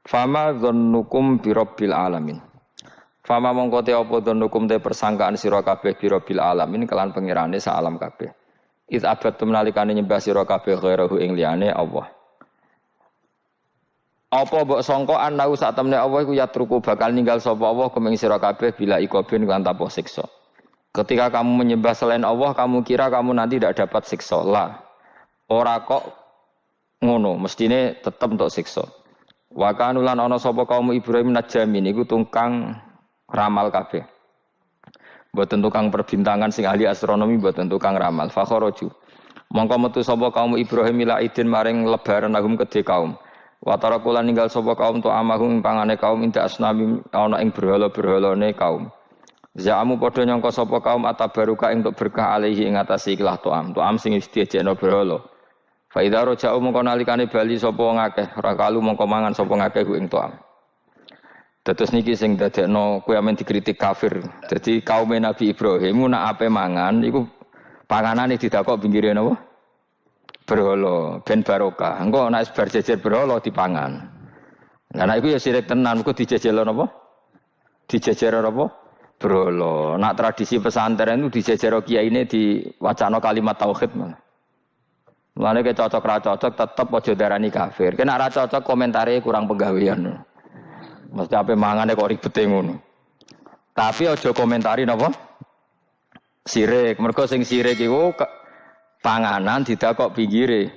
Fama dzannukum birabbil alamin. Fama mongko te apa dzannukum te persangkaan sira kabeh birabbil alamin kelan pengirane sak alam kabeh. Iz abadtum nalikane nyembah sira kabeh ghairahu ing liyane Allah. Apa mbok sangka anau sak temne Allah iku yatruku bakal ninggal sapa Allah kumeng sira kabeh bila ikobin kan tanpa siksa. Ketika kamu menyembah selain Allah, kamu kira kamu nanti tidak dapat siksa. Lah. Ora kok ngono, mestine tetep untuk siksa. Wa kanulan ana sapa kaum Ibrahim najamin iku tukang ramal kabeh. Mboten tukang perbintangan sing ahli astronomi, mboten tukang ramal. Fa kharaju. Mongko metu sapa kaum Ibrahim ila idin maring lebaran agum kedhe kaum. Wa tarakulan ninggal sapa kaum tu amahum pangane kaum inda asnami ana ing berhala-berhalane kaum. Za'amu padha nyangka sapa kaum atabaruka ing untuk berkah alaihi ing atase ikhlas to'am sing diejekno berhala. Fa idza raja'u mongko nalikane bali sapa ngakeh ora kalu mongko mangan sapa ngakeh ku ing to'am. Dados niki sing dadekno kowe amen dikritik kafir. Dadi kaum Nabi Ibrahim nak ape mangan iku panganane didakok pinggire napa? Berhala ben barokah. Engko nek bar jejer berhala dipangan. Lah nek iku ya sirik tenan, engko dijejelo napa? Dijejer apa? Berhala. Nak tradisi pesantren itu dijejero kiyaine diwacana kalimat tauhid malah. Mulane ke cocok ra cocok tetep aja darani kafir. Kena ra cocok komentare kurang penggawean. Mesti ape mangane kok ribete ngono. Tapi aja komentari napa? Sirik. Mergo sing sirik iku panganan didakok pinggire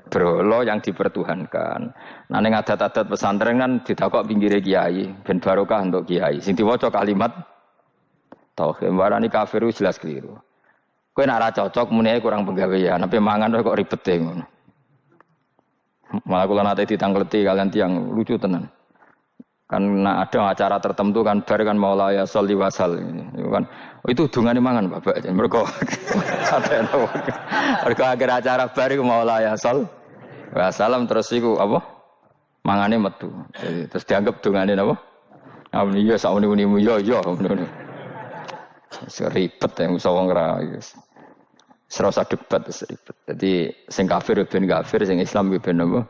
berhala yang dipertuhankan. Nah ning adat-adat pesantren kan didakok pinggire kiai, ben barokah untuk kiai. Sing diwaca kalimat tauhid warani kafir jelas keliru. Kowe nek ora cocok muni kurang penggawean, tapi mangan kok ribete ngono. Malah kula nate ditangkleti kalian tiang lucu tenan. Kan ada acara tertentu kan bar kan maulaya sholli wasal itu kan. Oh, itu dungane mangan Bapak. Mergo sateno. Mergo akhir acara bar iku maulaya shol wasalam terus iku apa? Mangane metu. Jadi, terus dianggap dungane napa? Amun iya sak uni-unimu yo ngono. Seribet ya musa wong ra serasa debat seribet. Jadi sing kafir ben kafir, sing Islam ben apa?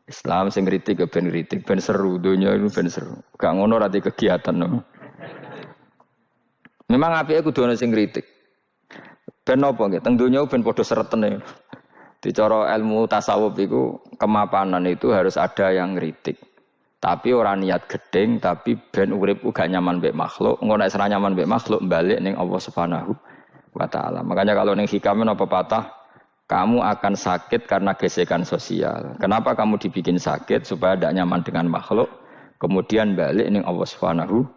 Islam sing kritik ben kritik, ben seru donya itu ben seru. Gak ngono ra kegiatan no. Memang apike kudu ana sing kritik. Ben apa nggih? Teng donya ben padha seretene. Di cara ilmu tasawuf iku kemapanan itu harus ada yang kritik. Tapi orang niat gedeng, tapi ben urip uga nyaman mbek makhluk. Engko nek ora nyaman mbek makhluk balik ning Allah Subhanahu wa taala. Makanya kalau ning hikam apa patah, kamu akan sakit karena gesekan sosial. Kenapa kamu dibikin sakit supaya tidak nyaman dengan makhluk? Kemudian balik ning Allah Subhanahu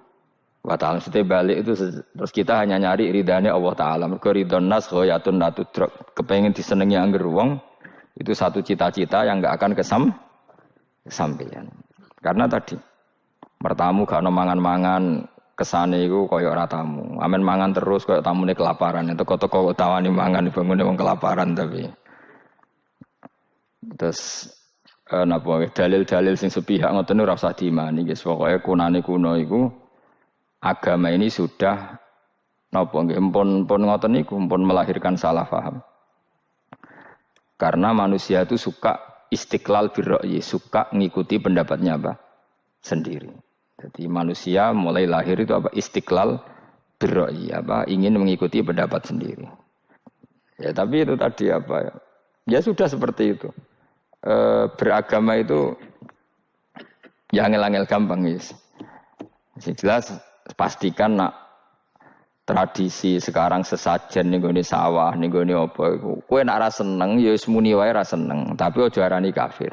wa taala. Setelah balik itu terus kita hanya nyari ridane Allah taala. Mergo ridon nas ghayatun la tudrak. Kepengin disenengi angger wong itu satu cita-cita yang enggak akan kesampaian. Karena tadi mertamu gak ono mangan-mangan kesane iku kaya ora tamu. Amen mangan terus kaya tamune kelaparan. Teko-teko tawani mangan bangune wong kelaparan tapi. Terus napa dalil-dalil sing sepihak ngoten ora usah diimani guys. Pokoke kunane kuno iku agama ini sudah napa nggih pun ngoten niku pun melahirkan salah paham. Karena manusia itu suka istiqlal birra'yi, suka ngikuti pendapatnya apa? Sendiri. Jadi manusia mulai lahir itu apa? Istiqlal birra'yi, apa? Ingin mengikuti pendapat sendiri. Ya tapi itu tadi apa ya? Ya sudah seperti itu. Beragama itu ya angel-angel gampang guys. Jelas pastikan nak tradisi sekarang sesajen ning gone sawah, ning gone apa iku. Kowe nek ora seneng ya wis muni wae ora seneng, tapi aja arani kafir.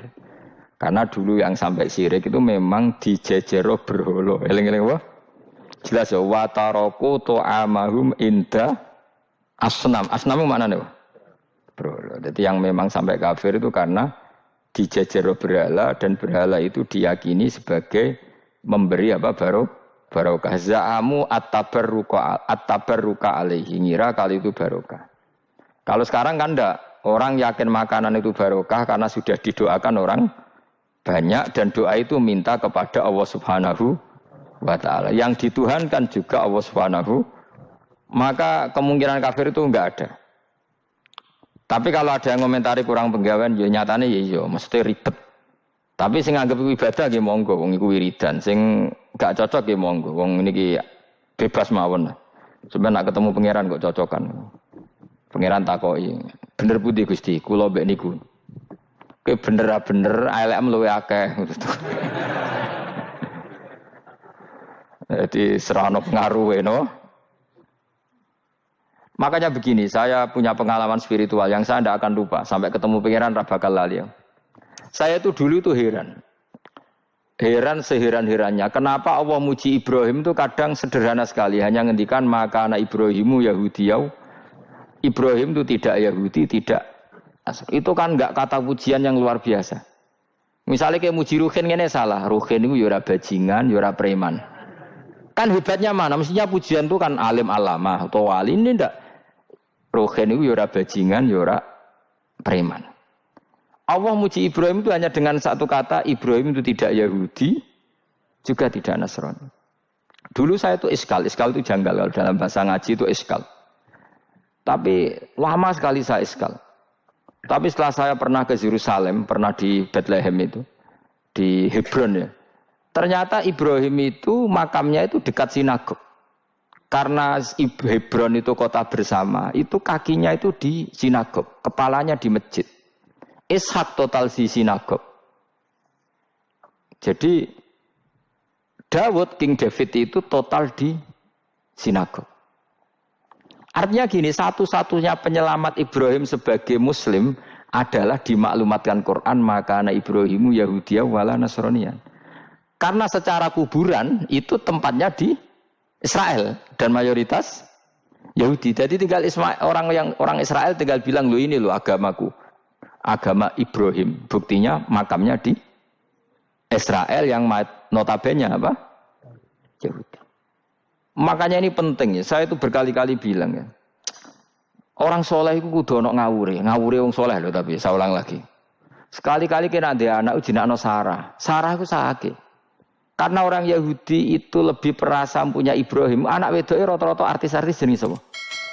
Karena dulu yang sampai syirik itu memang dijejero berhala. Eling-eling apa? Jelas ya wa taraku tu'amahum inda asnam. Asnam mana nih? Berhala. Jadi yang memang sampai kafir itu karena dijejero berhala dan berhala itu diyakini sebagai memberi apa barokah. Za'amu at-tabarruka alaihi, ngira kali itu barokah. Kalau sekarang kan enggak, orang yakin makanan itu barokah karena sudah didoakan orang banyak dan doa itu minta kepada Allah Subhanahu wa taala. Yang dituhankan juga Allah Subhanahu, maka kemungkinan kafir itu enggak ada. Tapi kalau ada yang komentari kurang penggawean, ya nyatanya ya mesti ribet. Tapi sing anggap iku ibadah nggih monggo, wong iku wiridan. Sing gak cocok nggih monggo, wong niki bebas mawon. Sampeyan nak ketemu pangeran kok cocokan. Pangeran takoki, bener putih Gusti, kula mbek niku. Kowe bener-bener elekmu luwe akeh. Jadi serana pengaruh no. Makanya begini, saya punya pengalaman spiritual yang saya tidak akan lupa sampai ketemu pangeran ra bakal lali. Saya itu dulu itu heran. Heran seheran-herannya. Kenapa Allah muji Ibrahim itu kadang sederhana sekali. Hanya ngendikan maka anak Ibrahimu Yahudiyau. Ibrahim itu tidak Yahudi, tidak. Itu kan enggak kata pujian yang luar biasa. Misalnya kayak muji Ruhin ini salah. Ruhin itu yura bajingan, yura preman. Kan hebatnya mana? Mestinya pujian itu kan alim alamah atau wali. Ini enggak. Ruhin itu yura bajingan, yura preman. Allah muji Ibrahim itu hanya dengan satu kata, Ibrahim itu tidak Yahudi, juga tidak Nasrani. Dulu saya itu iskal itu janggal, kalau dalam bahasa ngaji itu iskal. Tapi lama sekali saya iskal. Tapi setelah saya pernah ke Yerusalem, pernah di Bethlehem itu, di Hebron ya. Ternyata Ibrahim itu makamnya itu dekat sinagog. Karena Hebron itu kota bersama, itu kakinya itu di sinagog, kepalanya di masjid. Ishak total di sinagog. Jadi King David itu total di sinagog. Artinya gini, satu-satunya penyelamat Ibrahim sebagai Muslim adalah dimaklumatkan Quran maka anak Ibrahimu Yahudiyah wala Nasraniyan. Karena secara kuburan itu tempatnya di Israel dan mayoritas Yahudi. Jadi tinggal orang Israel tinggal bilang lo ini lo agamaku. Agama Ibrahim, buktinya makamnya di Israel yang notabene apa? Yahudi. Makanya ini penting ya. Saya itu berkali-kali bilang ya. Orang soleh itu kudu ono ngawure wong soleh loh tapi saya ulang lagi. Sekali-kali kena ada anak jinakno Sarah. Sarah itu sakit. Karena orang Yahudi itu lebih perasa punya Ibrahim. Anak wedoke rata-rata artis-artis jenis apa?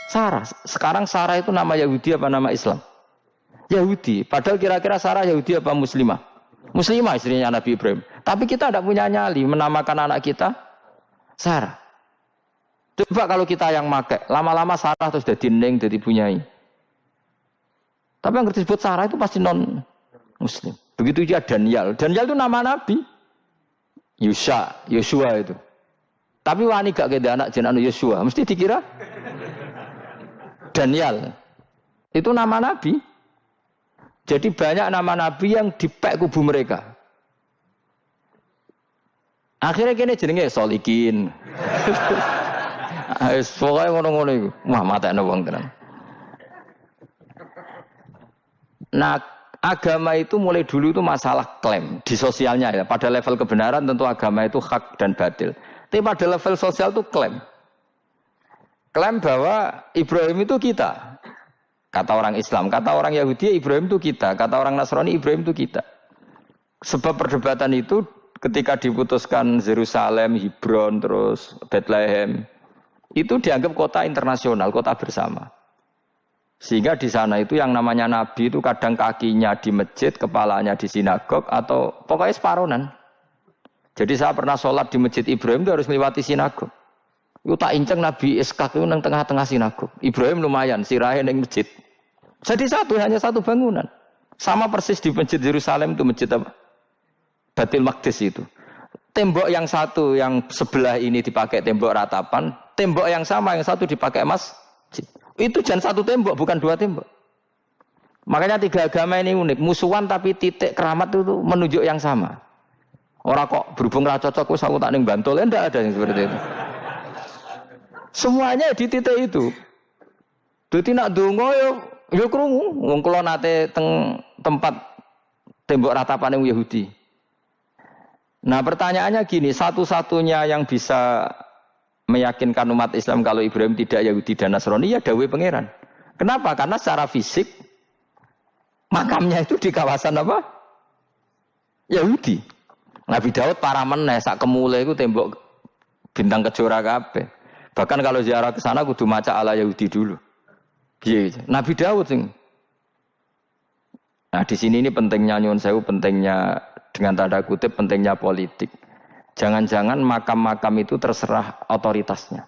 Sarah. Sekarang Sarah itu nama Yahudi apa nama Islam? Yahudi. Padahal kira-kira Sarah Yahudi apa Muslimah? Muslimah istrinya Nabi Ibrahim. Tapi kita tidak punya nyali menamakan anak kita Sarah. Coba kalau kita yang make, lama-lama Sarah terus jadi neng, jadi punyai. Tapi yang disebut Sarah itu pasti non Muslim. Begitu juga Daniel. Daniel itu nama Nabi. Yosua itu. Tapi wani gak ada anak jenenge Yosua. Mesti dikira Daniel. Itu nama Nabi. Jadi banyak nama Nabi yang dipek kubu mereka. Akhirnya kini jenenge Solikin. Pokoknya ngono-ngono itu. Wah matekno wong tenan. Nah, agama itu mulai dulu itu masalah klaim di sosialnya ya. Pada level kebenaran tentu agama itu hak dan batil. Tapi pada level sosial itu klaim. Klaim bahwa Ibrahim itu kita. Kata orang Islam, kata orang Yahudi Ibrahim itu kita, kata orang Nasrani Ibrahim itu kita. Sebab perdebatan itu ketika diputuskan Yerusalem, Hebron, terus Bethlehem, itu dianggap kota internasional, kota bersama. Sehingga di sana itu yang namanya Nabi itu kadang kakinya di masjid, kepalanya di sinagog, atau pokoknya separonan. Jadi saya pernah sholat di masjid Ibrahim itu harus melewati sinagog. Itu tak inceng Nabi Ishak itu nang tengah-tengah sinagog. Ibrahim lumayan, sirahe nang masjid. Jadi hanya satu bangunan. Sama persis di masjid Yerusalem itu masjid apa? Baitul Maqdis itu. Tembok yang satu yang sebelah ini dipakai tembok ratapan, tembok yang sama yang satu dipakai masjid. Itu jangan satu tembok, bukan dua tembok. Makanya tiga agama ini unik, musuhan tapi titik keramat itu menunjuk yang sama. Orang kok berhubung ra cocok wis aku tak ning Bantul, enggak ada yang seperti itu. Semuanya di titik itu. Dadi nak donga yo krungu wong kula nate teng tempat tembok ratapan yang Yahudi. Nah, pertanyaannya gini, satu-satunya yang bisa meyakinkan umat Islam kalau Ibrahim tidak Yahudi dan Nasrani ya dawuh pangeran. Kenapa? Karena secara fisik makamnya itu di kawasan apa? Yahudi. Nabi Daud para meneh sak kemule iku tembok bintang kejora kabeh. Bahkan kalau ziarah ke sana kudu maca ala Yahudi dulu. Piye? Nabi Daud sing. Nah, di sini ini pentingnya nyuwun sewu, pentingnya dengan tanda kutip pentingnya politik. Jangan-jangan makam-makam itu terserah otoritasnya.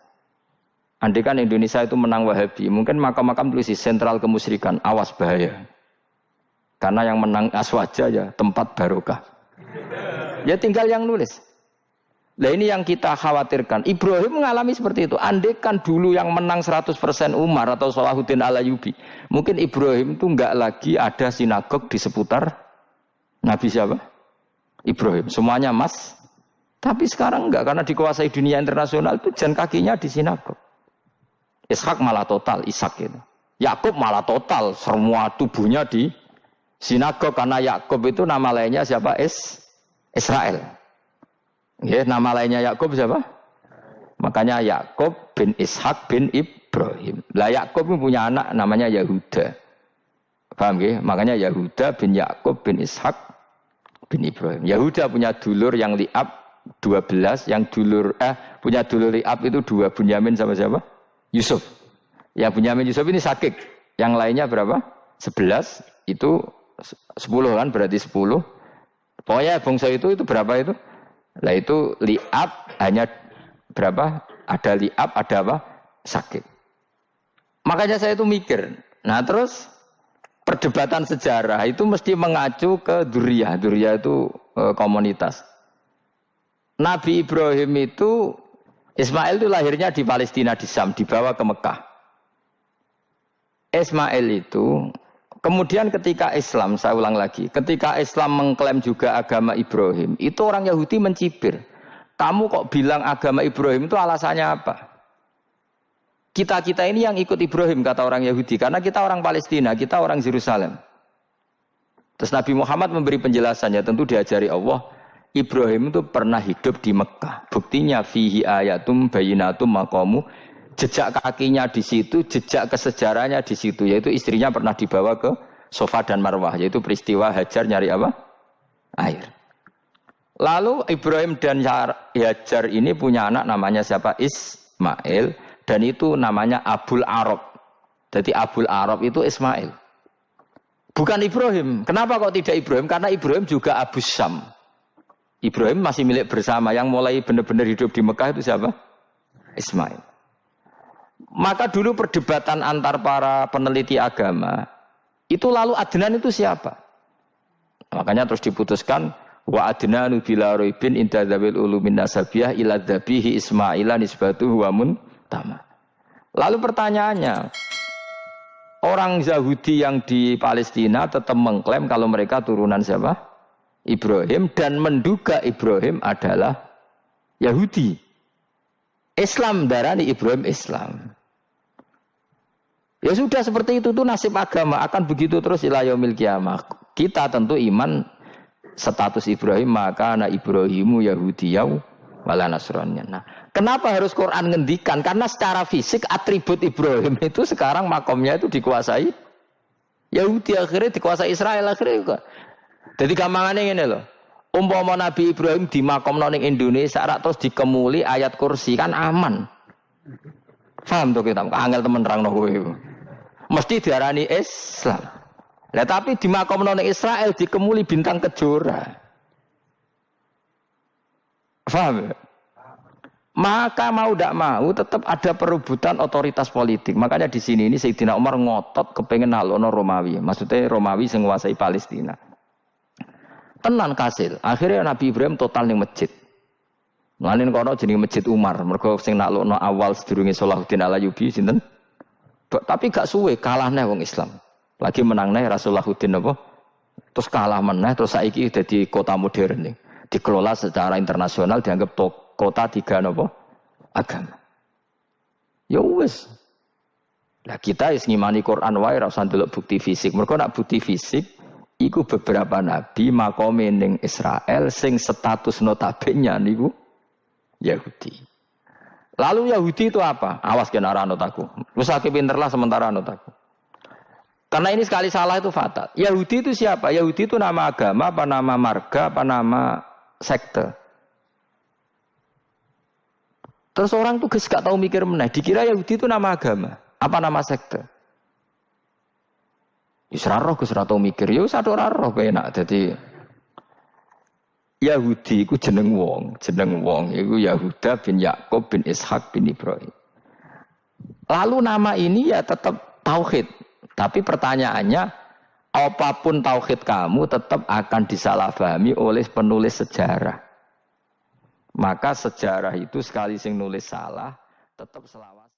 Andai kan Indonesia itu menang Wahabi, mungkin makam-makam tulis sentral kemusyrikan, awas bahaya. Karena yang menang Aswaja ya tempat barokah. Ya tinggal yang nulis. Nah ini yang kita khawatirkan. Ibrahim mengalami seperti itu. Andai kan dulu yang menang 100% Umar atau Salahuddin Al-Ayyubi, mungkin Ibrahim itu enggak lagi ada sinagog di seputar Nabi siapa? Ibrahim. Semuanya mas. Tapi sekarang enggak, karena dikuasai dunia internasional itu jalan kakinya di sinagog. Ishak malah total, Ishak itu. Yakub malah total, semua tubuhnya di sinagog, karena Yakub itu nama lainnya siapa? Israel. Ya, nama lainnya Yakub siapa? Makanya Yakub bin Ishak bin Ibrahim. Lah Yakub punya anak namanya Yahuda. Paham ya? Makanya Yahuda bin Yakub bin Ishak bin Ibrahim. Yahuda punya dulur yang li'ab 12, yang punya dulur li'ab itu 2, Bunyamin sama siapa? Yusuf. Ya Bunyamin Yusuf ini sakit. Yang lainnya berapa? 11, itu 10 kan, berarti 10. Pokoknya bangsa itu berapa itu? Lah itu li'ab hanya berapa? Ada li'ab, ada apa? Sakit. Makanya saya itu mikir. Nah terus perdebatan sejarah itu mesti mengacu ke duriyah. Duriyah itu komunitas. Nabi Ibrahim itu, Ismail itu lahirnya di Palestina, di Syam, dibawa ke Mekah. Ismail itu, kemudian ketika Islam, saya ulang lagi, ketika Islam mengklaim juga agama Ibrahim, itu orang Yahudi mencibir. Kamu kok bilang agama Ibrahim itu alasannya apa? Kita ini yang ikut Ibrahim, kata orang Yahudi, karena kita orang Palestina, kita orang Yerusalem. Terus Nabi Muhammad memberi penjelasannya, tentu diajari Allah, Ibrahim itu pernah hidup di Mekah. Buktinya fihi ayatum bayinatum maqamu, jejak kakinya di situ, jejak kesejarahnya di situ, yaitu istrinya pernah dibawa ke Safa dan Marwah, yaitu peristiwa Hajar nyari apa? Air. Lalu Ibrahim dan Hajar ini punya anak namanya siapa? Ismail, dan itu namanya Abul Arab. Jadi Abul Arab itu Ismail. Bukan Ibrahim. Kenapa kok tidak Ibrahim? Karena Ibrahim juga Abu Syam. Ibrahim masih milik bersama, yang mulai benar-benar hidup di Mekah itu siapa? Ismail. Maka dulu perdebatan antar para peneliti agama, itu lalu Adnan itu siapa? Makanya terus diputuskan, wa adnanu bila roibin inda dzawil ulumin nasabiyah ila dzabihi Ismaila nisbatuhu wa muntama. Lalu pertanyaannya, orang Yahudi yang di Palestina tetap mengklaim kalau mereka turunan siapa? Ibrahim, dan menduga Ibrahim adalah Yahudi. Islam darani Ibrahim Islam. Ya sudah seperti itu tuh nasib agama, akan begitu terus ila yaumil qiyamah. Kita tentu iman status Ibrahim, maka anak Ibrahimu Yahudiyau wala Nasraniyah. Nah, kenapa harus Quran ngendikan? Karena secara fisik atribut Ibrahim itu sekarang makomnya itu dikuasai Yahudi, akhirnya dikuasai Israel akhirnya juga. Jadi gampangannya ini loh. Umpama Nabi Ibrahim di makom ning Indonesia terus dikemuli ayat kursi kan aman. Paham tuh kita? Angel temen nerangno kowe. Mesti diarani Islam. Lah tapi di makom ning Israel dikemuli bintang kejora. Paham? Maka mau tidak mau tetap ada perebutan otoritas politik. Makanya di sini ini Sayyidina Umar ngotot kepengen nalono Romawi. Maksudnya Romawi sing nguasai Palestina. Tenan kasil. Akhirnya Nabi Ibrahim total ning masjid. Mulane kono jenenge Masjid Umar. Mergo sing naklukno awal sedurunge Salahuddin Al-Ayyubi sinten? Tapi gak suwe kalahne wong Islam. Lagi menangne Rasulullahuddin apa? Terus kalah meneh terus saiki dadi kota modern nih. Dikelola secara internasional dianggap kota tiga napa? Agama. Ya wis. Lah kita wis ngimani Quran wae ora usah ndelok bukti fisik. Mergo nek bukti fisik iku beberapa nabi makome ning Israel sing status notabene niku Yahudi. Lalu Yahudi itu apa? Awas kena anut aku. Wis akeh pinterlah sementara anut aku. Karena ini sekali salah itu fatal. Yahudi itu siapa? Yahudi itu nama agama, apa nama marga, apa nama sekte. Terus orang tuh gak tahu mikir meneh. Dikira Yahudi itu nama agama, apa nama sekte. Gus ora roh, Gus ora tau mikir, yo sadar ora roh enak. Dadi Yahudi iku jeneng wong iku Yahuda bin Yakub bin Ishak bin Ibrahim. Lalu nama ini ya tetap tauhid. Tapi pertanyaannya, apapun tauhid kamu tetap akan disalahpahami oleh penulis sejarah. Maka sejarah itu sekali sing nulis salah, tetap selawas.